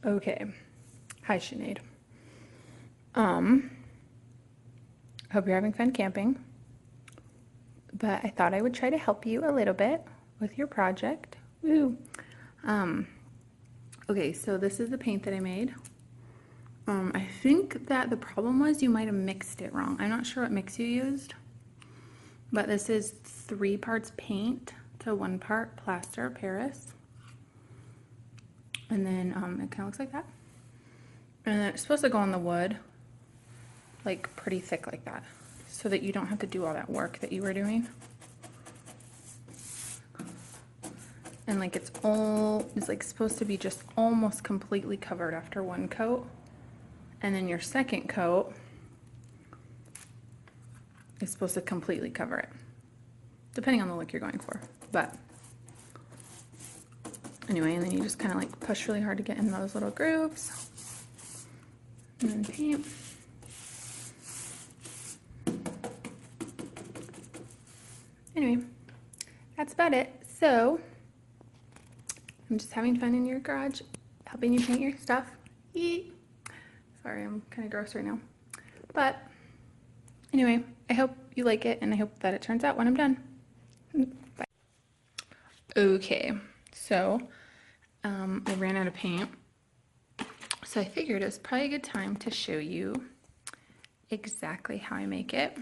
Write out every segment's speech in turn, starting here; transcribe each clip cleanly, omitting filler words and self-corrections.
Okay. Hi, Shanade. Hope you're having fun camping. But I thought I would try to help you a little bit with your project. Woo! Okay, so this is the paint that I made. I think that the problem was you might have mixed it wrong. I'm not sure what mix you used, but this is 3 parts paint to 1 part plaster Paris. And then it kind of looks like that. And then it's supposed to go on the wood, like pretty thick like that, so that you don't have to do all that work that you were doing. And like it's like supposed to be just almost completely covered after 1 coat. And then your second coat is supposed to completely cover it, depending on the look you're going for. But anyway, and then you just kind of like push really hard to get in those little grooves. And then paint. Anyway, that's about it. So I'm just having fun in your garage, helping you paint your stuff. Eee. Sorry, I'm kind of gross right now. But anyway, I hope you like it, and I hope that it turns out when I'm done. Bye. Okay, so I ran out of paint. So I figured it was probably a good time to show you exactly how I make it.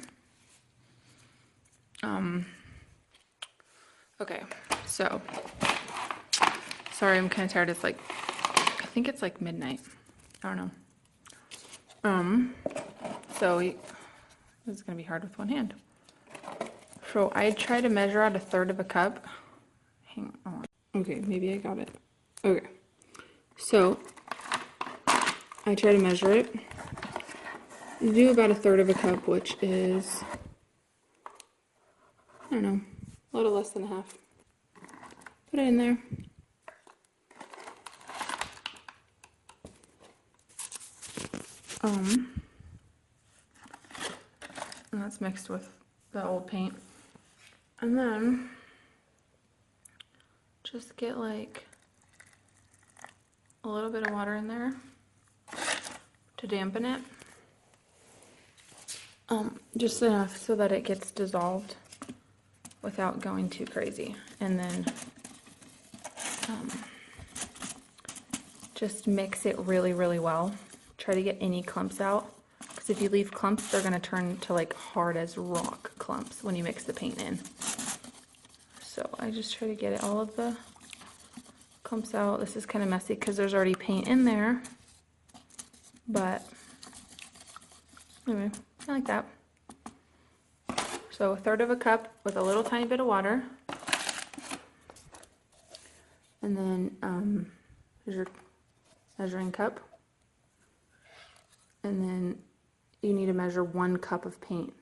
Okay, so sorry, I'm kind of tired. It's like, I think it's like midnight. I don't know. So this is gonna be hard with one hand. So I tried to measure out 1/3 of a cup. Hang on. Okay, maybe I got it. Okay. So I try to measure it. You do about 1/3 of a cup, which is, I don't know, a little less than a half. Put it in there. And that's mixed with the old paint. And then just get like a little bit of water in there to dampen it. Just enough so that it gets dissolved without going too crazy. And then just mix it really, really well. Try to get any clumps out, because if you leave clumps, they're going to turn to like hard as rock clumps when you mix the paint in. So I just try to get all of the clumps out. This is kind of messy because there's already paint in there, but anyway, like that. So 1/3 of a cup with a little tiny bit of water, and then here's your measuring cup. And then you need to measure 1 cup of paint.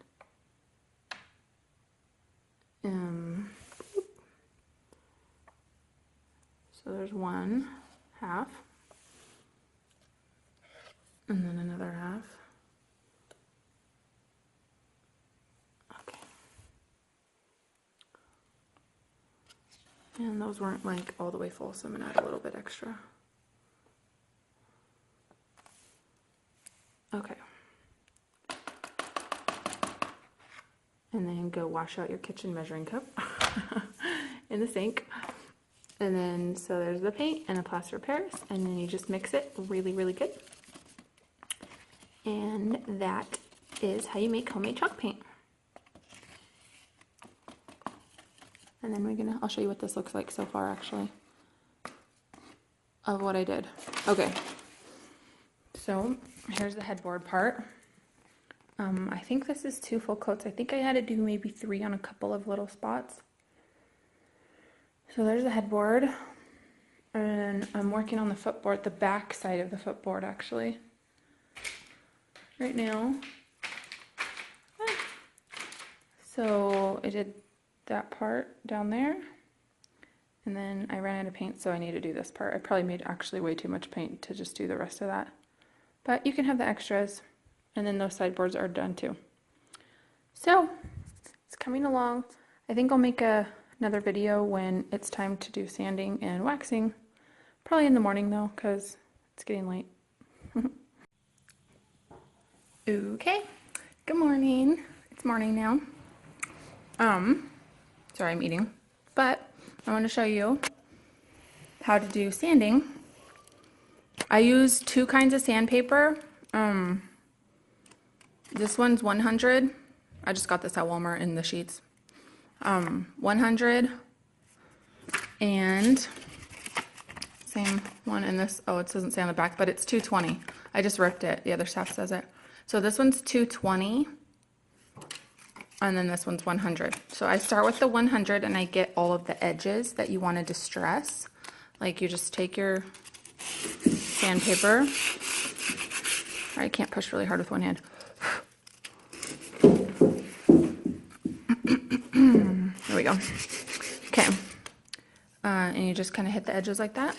So there's 1/2, and then another half. Okay. And those weren't like all the way full, so I'm gonna add a little bit extra. Okay. And then go wash out your kitchen measuring cup in the sink. And then, so there's the paint and a plaster of Paris, and then you just mix it really, really good. And that is how you make homemade chalk paint. And then I'll show you what this looks like so far, actually, of what I did. Okay. So here's the headboard part. I think this is 2 full coats. I think I had to do maybe 3 on a couple of little spots. So there's the headboard, and I'm working on the footboard, the back side of the footboard actually, right now. So I did that part down there, and then I ran out of paint, so I need to do this part. I probably made actually way too much paint to just do the rest of that. But you can have the extras, and then those sideboards are done too. So it's coming along. I think I'll make another video when it's time to do sanding and waxing. Probably in the morning though, because It's getting late. Okay, good morning. It's morning now. Sorry, I'm eating, but I want to show you how to do sanding. I use two kinds of sandpaper. This one's 100. I just got this at Walmart in the sheets. 100 and same one in this. Oh, it doesn't say on the back, but it's 220. I just ripped it. The other stuff says it. So this one's 220 and then this one's 100. So I start with the 100 and I get all of the edges that you want to distress. Like you just take your sandpaper. I can't push really hard with one hand. There we go. Okay. And you just kind of hit the edges like that.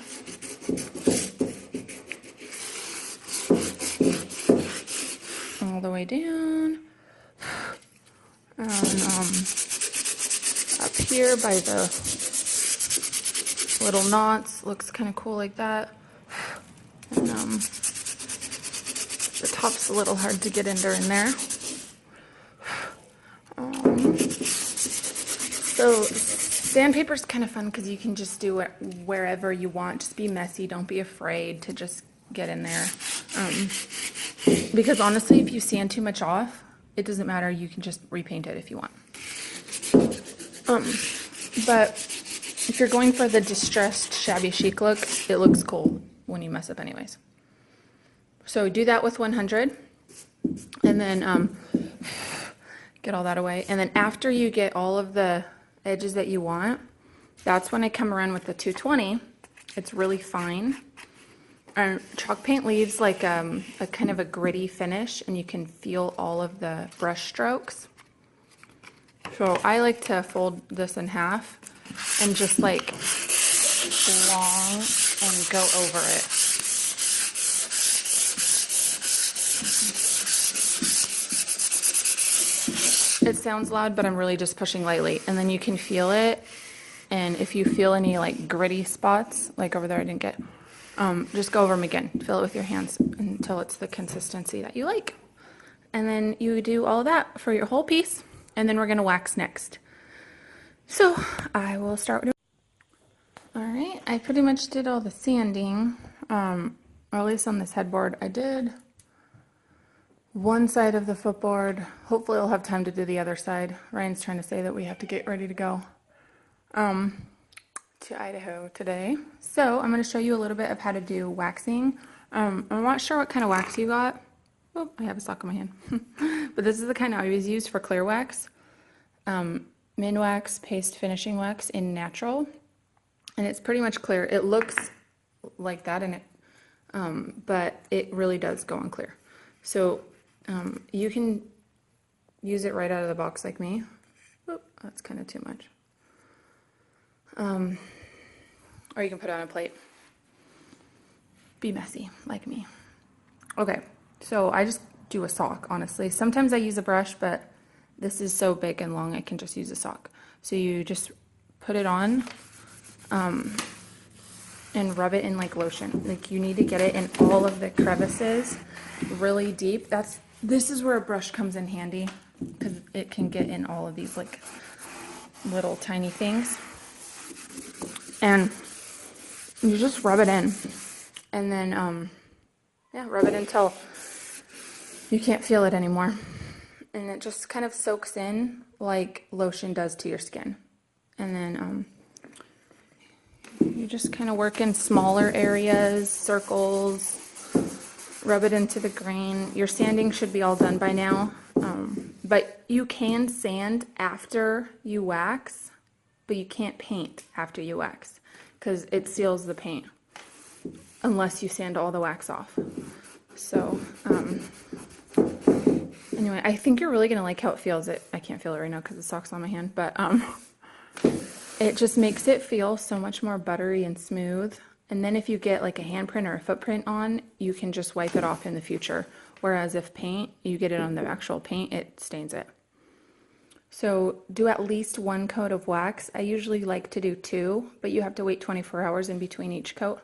All the way down. And up here by the little knots, looks kind of cool like that. And the top's a little hard to get under in there. So sandpaper's kind of fun because you can just do it wherever you want. Just be messy. Don't be afraid to just get in there. Because honestly, if you sand too much off, it doesn't matter. You can just repaint it if you want. But if you're going for the distressed, shabby chic look, it looks cool when you mess up anyways. So do that with 100. And then get all that away. And then after you get all of the edges that you want, that's when I come around with the 220. It's really fine. And chalk paint leaves like a kind of a gritty finish, and you can feel all of the brush strokes. So I like to fold this in half and just like long and go over it. It sounds loud, but I'm really just pushing lightly, and then you can feel it. And if you feel any like gritty spots, like over there I didn't get, just go over them again. Fill it with your hands until it's the consistency that you like. And then you do all of that for your whole piece, and then we're gonna wax next. So I will start with, all right, I pretty much did all the sanding, or at least on this headboard. I did one side of the footboard. Hopefully I'll have time to do the other side. Ryan's trying to say that we have to get ready to go to Idaho today. So I'm going to show you a little bit of how to do waxing. I'm not sure what kind of wax you got. Oh, I have a sock in my hand. But this is the kind I always use for clear wax. Min wax, paste finishing wax in natural. And it's pretty much clear. It looks like that, and but it really does go on clear. So you can use it right out of the box like me. Oh, that's kind of too much. Or you can put it on a plate. Be messy like me. Okay, so I just do a sock, honestly. Sometimes I use a brush, but this is so big and long I can just use a sock. So you just put it on and rub it in like lotion. Like you need to get it in all of the crevices really deep. This is where a brush comes in handy, because it can get in all of these like little tiny things. And you just rub it in, and then yeah, rub it until you can't feel it anymore, and it just kind of soaks in like lotion does to your skin. And then you just kind of work in smaller areas, circles, rub it into the grain. Your sanding should be all done by now, but you can sand after you wax, but you can't paint after you wax because it seals the paint unless you sand all the wax off. So anyway, I think you're really gonna like how it feels. I can't feel it right now because the sock's on my hand, but it just makes it feel so much more buttery and smooth. And then if you get like a handprint or a footprint on, you can just wipe it off in the future. Whereas if paint, you get it on the actual paint, it stains it. So do at least one coat of wax. I usually like to do 2, but you have to wait 24 hours in between each coat.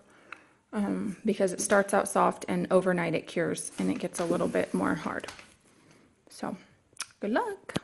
because it starts out soft and overnight it cures and it gets a little bit more hard. So, good luck.